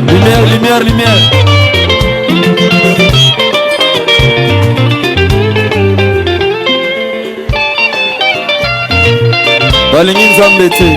Lumière, lumière, lumière. Balingi nzambe te.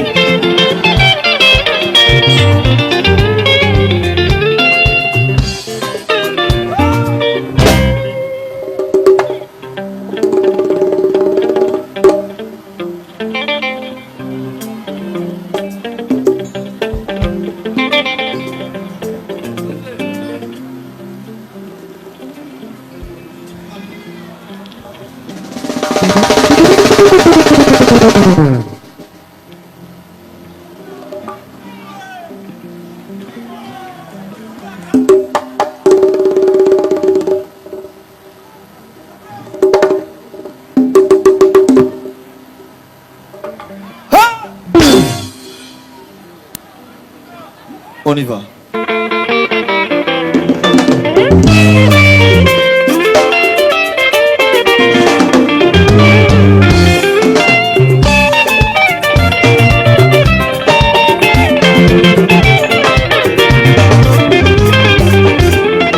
On y va.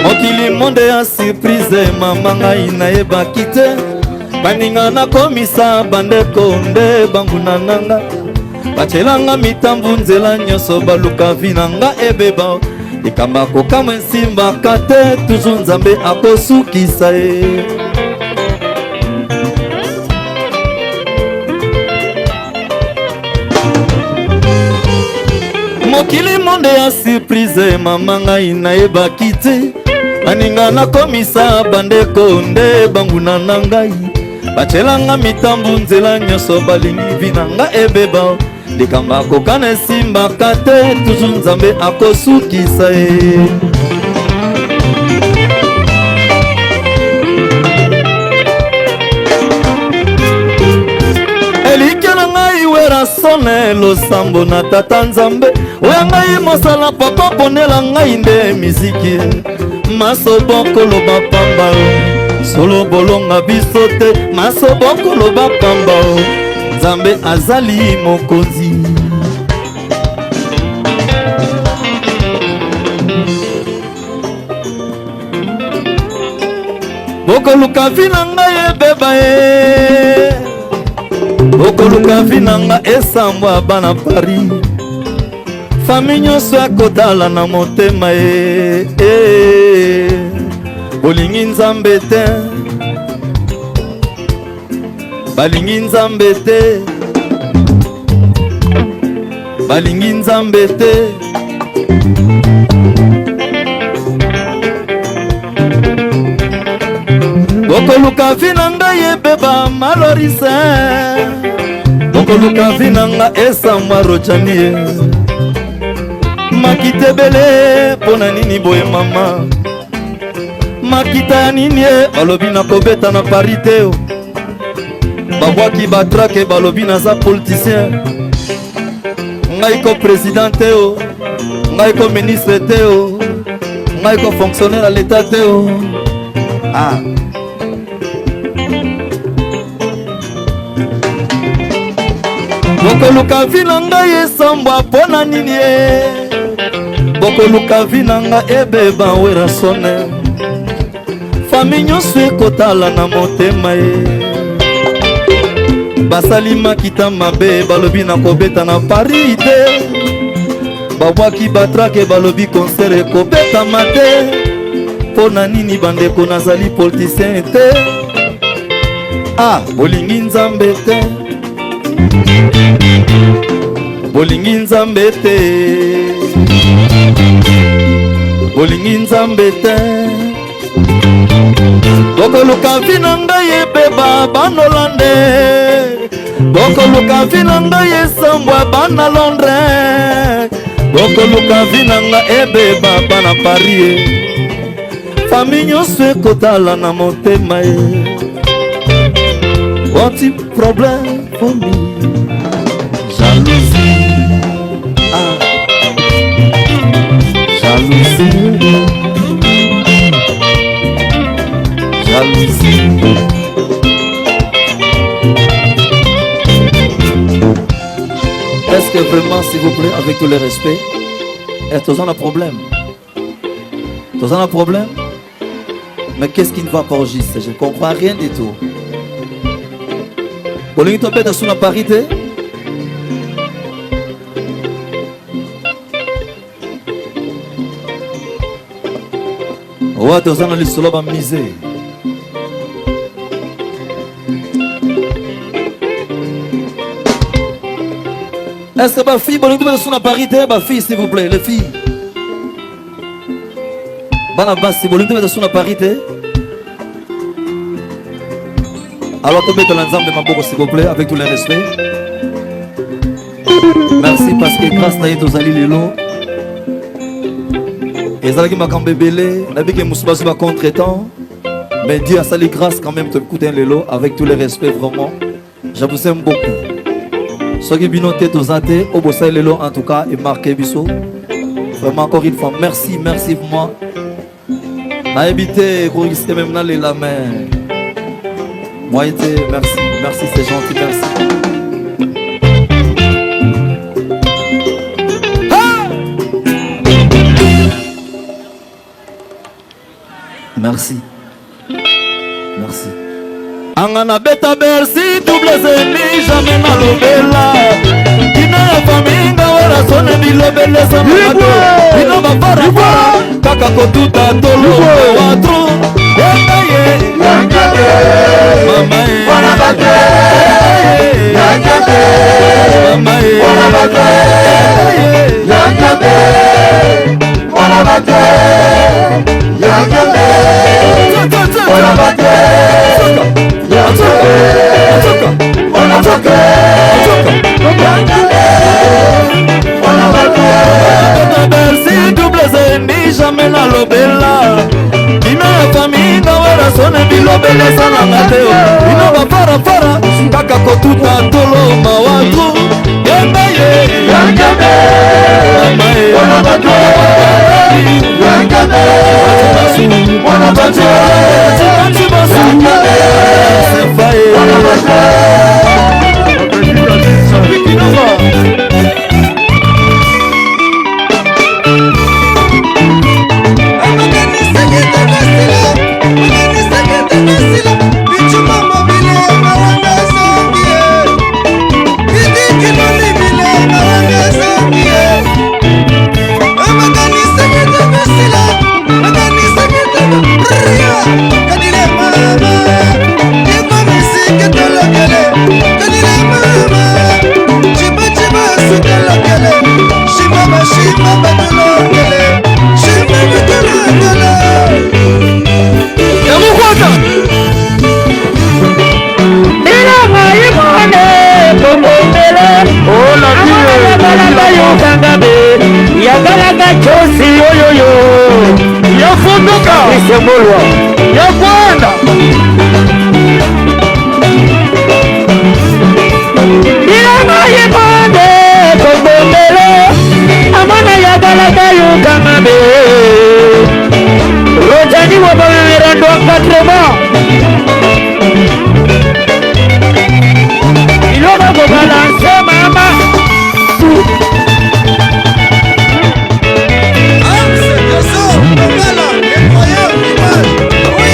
Mokili monde ya surprise mama ngai nayebaki te baninga nakomisa bandeko nde banguna nanga bachelanga mitambu nzela nyonso baluka vinanga ebeba likamba kokama esimbaka te toujours nzambe akosukisa ye. Mokili monde ya surprise mama ngai nayebaki te baninga nakomisa bandeko nde banguna na ngai bachelanga mitambu nzela nyonso balingi vinanga ebeba likamba kokana esimbaka te toujours nzambe akosukisa ye. Elike na ngai wera sone losambo na tata nzambe oya ngai mosala papa ponela ngai nde miziki masoboko loba pamba solo bolonga biso te masoboko loba pamba nzambe azali mokonzi. Bokoluka vina ngai ebeba ye bokoluka vina nga esambwa bana Paris fami nyonso ekotala na motema ye bolingi nzambe te balingi nzambe te balingi nzambe te bokoluka vina ngai ebeba malorise bokoluka vina nga esambwa rochanie makita ebele mpona nini boye mama makita ya nini ye balobi na kobeta na Paris te babwaki batrake balobi naza politicien ngai ko président te o ngai ko ministre te o ngai ko fonctionnaire à l'état te o ah bokoluka vina ngai esambwa mpona nini ye bokoluka vina nga ebeba wera sone fami nyonso ekotala na motema ye basali makita mabe balobi na kobeta na Paris te babwaki batrake balobi concert ekobetama te mpona nini bandeko nazali politicien te ah bolingi nzambe te bolingi nzambe te bolingi nzambe te bokoluka vina ngai ebeba banolande bokoluka vina ngai esambwa bana Londres bokoluka vina nga ebeba bana Paris fami nyonso ekotala na motema ye. What a problem for me. Jalousie, ah, jalousie, jalousie. Vraiment, s'il vous plaît, avec tout le respect. Et tous en a problème. Tous en a problème. Mais qu'est-ce qui ne va pas au juste? Je ne comprends rien du tout. Vous voulez tomber sur la parité? Ouais, tous en a l'histoire de misère. Est-ce que ma fille, vous voulez tomber sur la parité? Ma fille, s'il vous plaît, les filles. Banabasi, vous voulez tomber sur la parité? Alors, tombez dans l'ensemble de ma bourre, s'il vous plaît, avec tout le respect. Merci parce que grâce à vous, allez les lots. Et ça, qui m'a quand même belé, n'a pas que Moussa soit contre-temps. Mais Dieu a sali grâce quand même de écouter les lots, avec tout le respect, vraiment. Je vous aime beaucoup. Ceux qui viennent tête aux athées, au bossé les lots, en tout cas, et marqué Bissot. Vraiment, encore une fois, merci, merci pour moi. A évité, vous même dans les la main. Moi, merci, merci, c'est gentil, merci. Ah! Merci. Merci. Angana beta bersi, double zemi, jamais na lobela. Dina ya faminga, wala sone ni lobele sa mato. Dina mafara fara, kaka kotuta tolo watro. Mama ye, mama ye, mama jamais na lobela. Dina ya faminga wera sone bilobele sana mateo. Dina bafara fara kaka kotuta tolo mawatu. Yembe ye, yangame, mama ye, wana batu, yangame, wana batu, yangame, sefaye, wana batu. Yagalaga chosi yoyoyo yafunduka isembolwa yakwanda ilama yipande kombele amana yagalaga yukangabe rojani wabamerando katrema iloma gobalanse mama Voilà, incroyable image. Oui,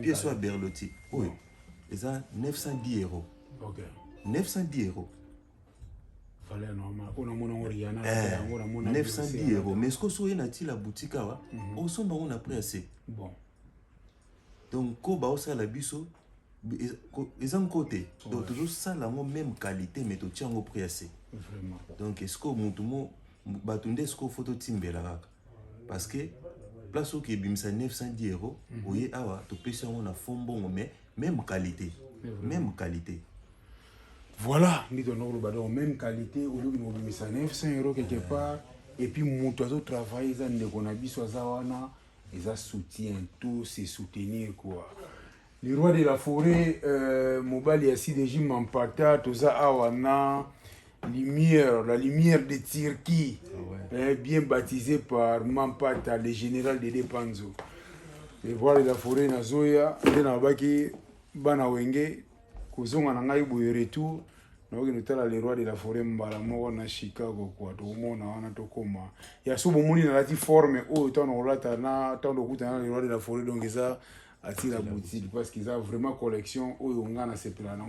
pièce à Berlotti. Oui. Et ça, 910 €. Ok. 910 €. Fallait normal. On a mon Oriana. 910 €. Mais ce que soit la boutique, on s'en on a pris assez. Bon. Donc, quand on a la biso, ils ont côté. Donc, toujours ça, la même qualité, mais tu tiens au prix assez. Vraiment. Donc, est-ce que mon batunde, est-ce que photo timbe là? Parce que, place où il y a 910 €, oui, tu peux faire un fond bon, mais même qualité. Même qualité. Voilà, nous avons même qualité, au lieu de 900 € quelque part. Et puis, nous avons travaillé, ils ont soutien, tout c'est soutenir quoi. Le roi de la forêt, Mobali Assi de Jim Mampata, tout ça, Awana, lumière, la lumière de Tirki, bien baptisé par Mampata, le général de Depanzo. Le roi de la forêt, Nazoya, Denabaki, Banawenge, Kozonga Nangai Boyeretu, le roi de la forêt Mbalamoko na Chicago quoi to mona wana to koma ya subo moni na lati forme o tant on lata na tant de kuta le roi de la forêt donc ça attire la boutique parce qu'ils ont vraiment collection o ngana sepela na